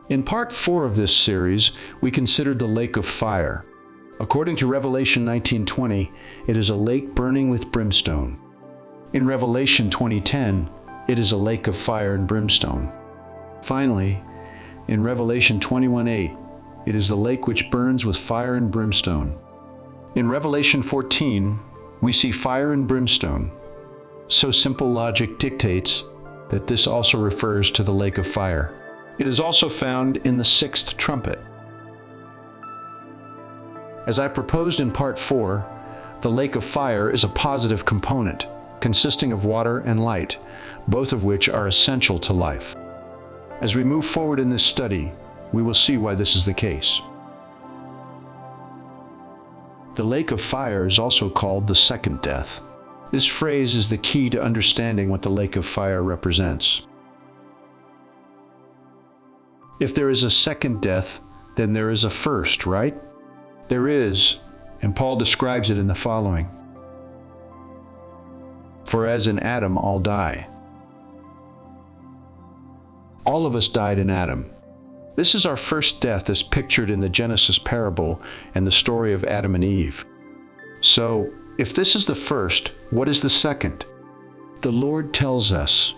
In part 4 of this series, we considered the lake of fire. According to Revelation 19:20, it is a lake burning with brimstone. In Revelation 20:10, it is a lake of fire and brimstone. Finally, in Revelation 21:8, it is the lake which burns with fire and brimstone. In Revelation 14, we see fire and brimstone. So simple logic dictates that this also refers to the lake of fire. It is also found in the 6th trumpet. As I proposed in part 4, the lake of fire is a positive component, consisting of water and light, both of which are essential to life. As we move forward in this study, we will see why this is the case. The lake of fire is also called the second death. This phrase is the key to understanding what the lake of fire represents. If there is a second death, then there is a first, right? There is, and Paul describes it in the following. For as in Adam all die. All of us died in Adam. This is our first death as pictured in the Genesis parable and the story of Adam and Eve. So, if this is the first, what is the second? The Lord tells us,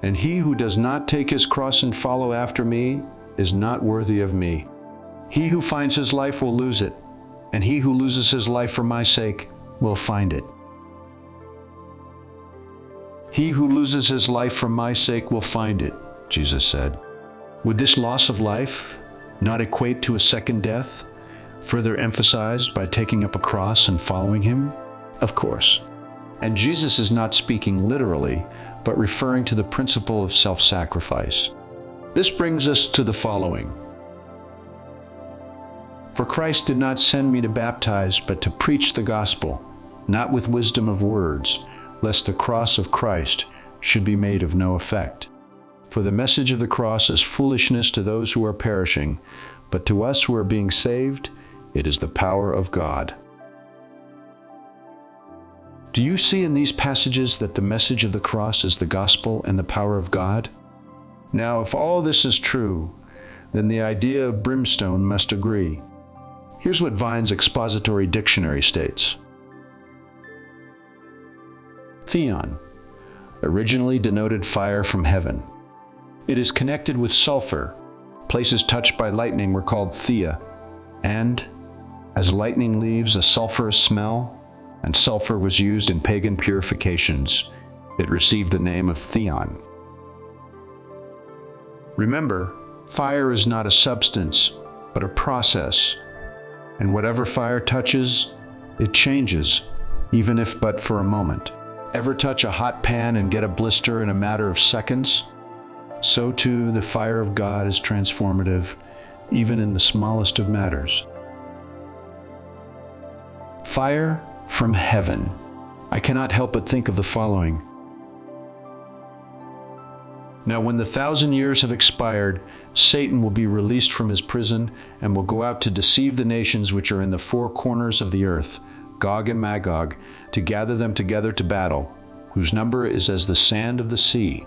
"And he who does not take his cross and follow after me is not worthy of me. He who finds his life will lose it, and he who loses his life for my sake will find it." He who loses his life for my sake will find it, Jesus said. Would this loss of life not equate to a second death, further emphasized by taking up a cross and following him? Of course. And Jesus is not speaking literally, but referring to the principle of self-sacrifice. This brings us to the following. For Christ did not send me to baptize, but to preach the gospel, not with wisdom of words, lest the cross of Christ should be made of no effect. For the message of the cross is foolishness to those who are perishing, but to us who are being saved, it is the power of God. Do you see in these passages that the message of the cross is the gospel and the power of God? Now, if all this is true, then the idea of brimstone must agree. Here's what Vine's expository dictionary states. Theon, originally denoted fire from heaven. It is connected with sulfur. Places touched by lightning were called thea, and as lightning leaves a sulfurous smell, and sulfur was used in pagan purifications, it received the name of Theon. Remember, fire is not a substance, but a process, and whatever fire touches, it changes, even if but for a moment. Ever touch a hot pan and get a blister in a matter of seconds? So too, the fire of God is transformative, even in the smallest of matters. Fire from heaven. I cannot help but think of the following. Now, when the 1,000 years have expired, Satan will be released from his prison and will go out to deceive the nations which are in the four corners of the earth, Gog and Magog, to gather them together to battle, whose number is as the sand of the sea.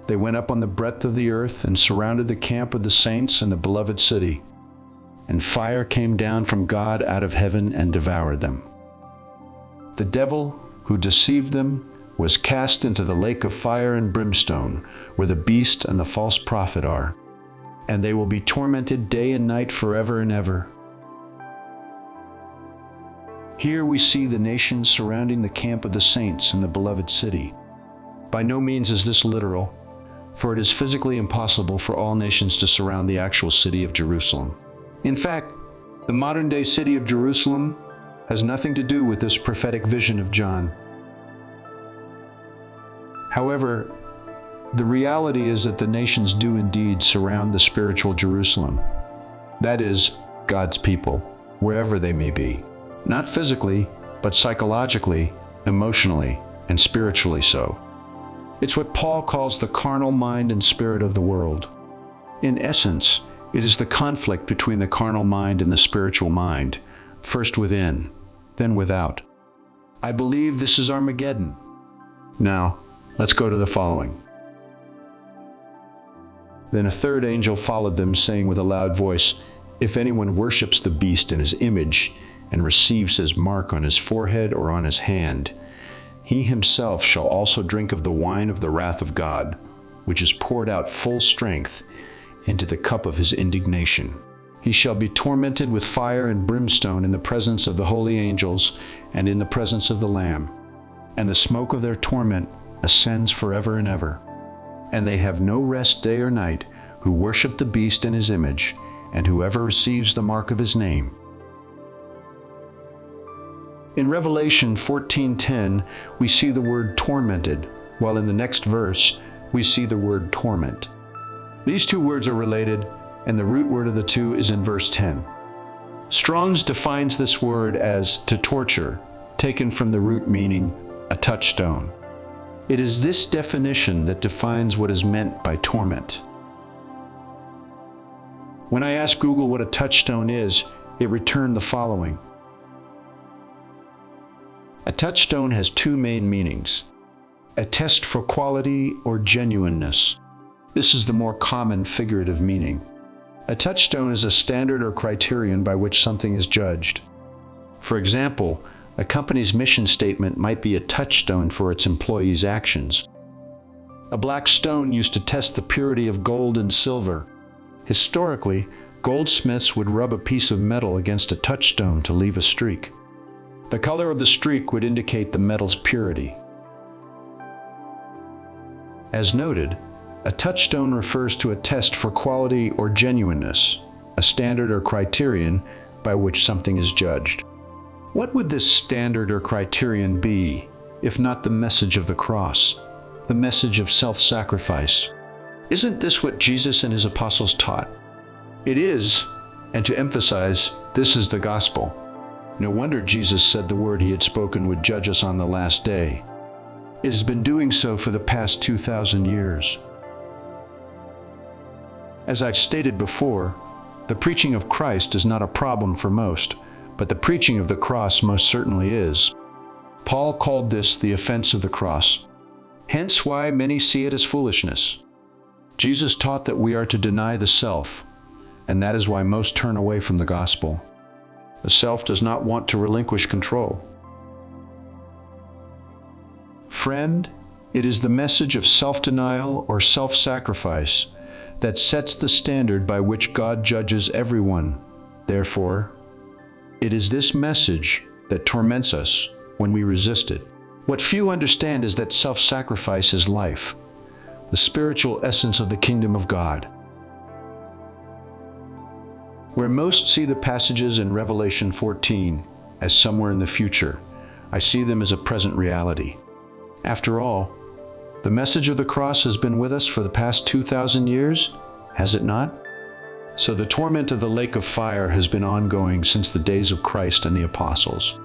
They went up on the breadth of the earth and surrounded the camp of the saints and the beloved city. And fire came down from God out of heaven and devoured them. The devil who deceived them was cast into the lake of fire and brimstone, where the beast and the false prophet are, and they will be tormented day and night forever and ever. Here we see the nations surrounding the camp of the saints in the beloved city. By no means is this literal, for it is physically impossible for all nations to surround the actual city of Jerusalem. In fact, the modern-day city of Jerusalem has nothing to do with this prophetic vision of John. However, the reality is that the nations do indeed surround the spiritual Jerusalem. That is, God's people, wherever they may be. Not physically, but psychologically, emotionally, and spiritually so. It's what Paul calls the carnal mind and spirit of the world. In essence, it is the conflict between the carnal mind and the spiritual mind, first within, then without. I believe this is Armageddon. Now, let's go to the following. Then a third angel followed them, saying with a loud voice, "If anyone worships the beast and his image, and receives his mark on his forehead or on his hand, he himself shall also drink of the wine of the wrath of God, which is poured out full strength into the cup of his indignation. He shall be tormented with fire and brimstone in the presence of the holy angels and in the presence of the Lamb. And the smoke of their torment ascends forever and ever. And they have no rest day or night who worship the beast and his image, and whoever receives the mark of his name." In Revelation 14:10, we see the word tormented, while in the next verse, we see the word torment. These two words are related, and the root word of the two is in verse 10. Strong's defines this word as to torture, taken from the root meaning a touchstone. It is this definition that defines what is meant by torment. When I asked Google what a touchstone is, it returned the following. A touchstone has two main meanings: a test for quality or genuineness. This is the more common figurative meaning. A touchstone is a standard or criterion by which something is judged. For example, a company's mission statement might be a touchstone for its employees' actions. A black stone used to test the purity of gold and silver. Historically, goldsmiths would rub a piece of metal against a touchstone to leave a streak. The color of the streak would indicate the metal's purity. As noted, a touchstone refers to a test for quality or genuineness, a standard or criterion by which something is judged. What would this standard or criterion be, if not the message of the cross, the message of self-sacrifice? Isn't this what Jesus and his apostles taught? It is, and to emphasize, this is the gospel. No wonder Jesus said the word he had spoken would judge us on the last day. It has been doing so for the past 2,000 years. As I've stated before, the preaching of Christ is not a problem for most, but the preaching of the cross most certainly is. Paul called this the offense of the cross, hence why many see it as foolishness. Jesus taught that we are to deny the self, and that is why most turn away from the gospel. The self does not want to relinquish control. Friend, it is the message of self-denial or self-sacrifice that sets the standard by which God judges everyone. Therefore, it is this message that torments us when we resist it. What few understand is that self-sacrifice is life, the spiritual essence of the kingdom of God. Where most see the passages in Revelation 14 as somewhere in the future, I see them as a present reality. After all, the message of the cross has been with us for the past 2,000 years, has it not? So the torment of the lake of fire has been ongoing since the days of Christ and the apostles.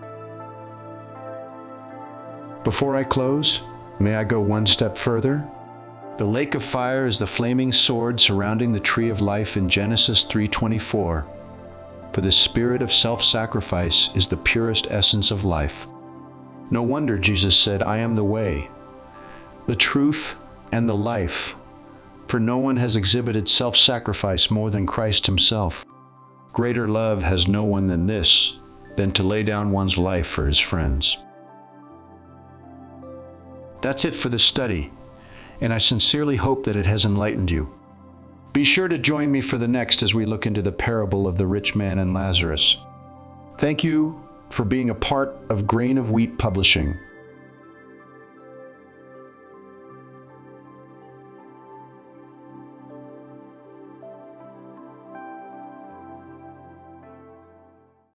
Before I close, may I go one step further? The lake of fire is the flaming sword surrounding the tree of life in Genesis 3:24. For the spirit of self-sacrifice is the purest essence of life. No wonder Jesus said, "I am the way, the truth, and the life." For no one has exhibited self-sacrifice more than Christ himself. Greater love has no one than this, than to lay down one's life for his friends. That's it for this study, and I sincerely hope that it has enlightened you. Be sure to join me for the next as we look into the parable of the rich man and Lazarus. Thank you for being a part of Grain of Wheat Publishing.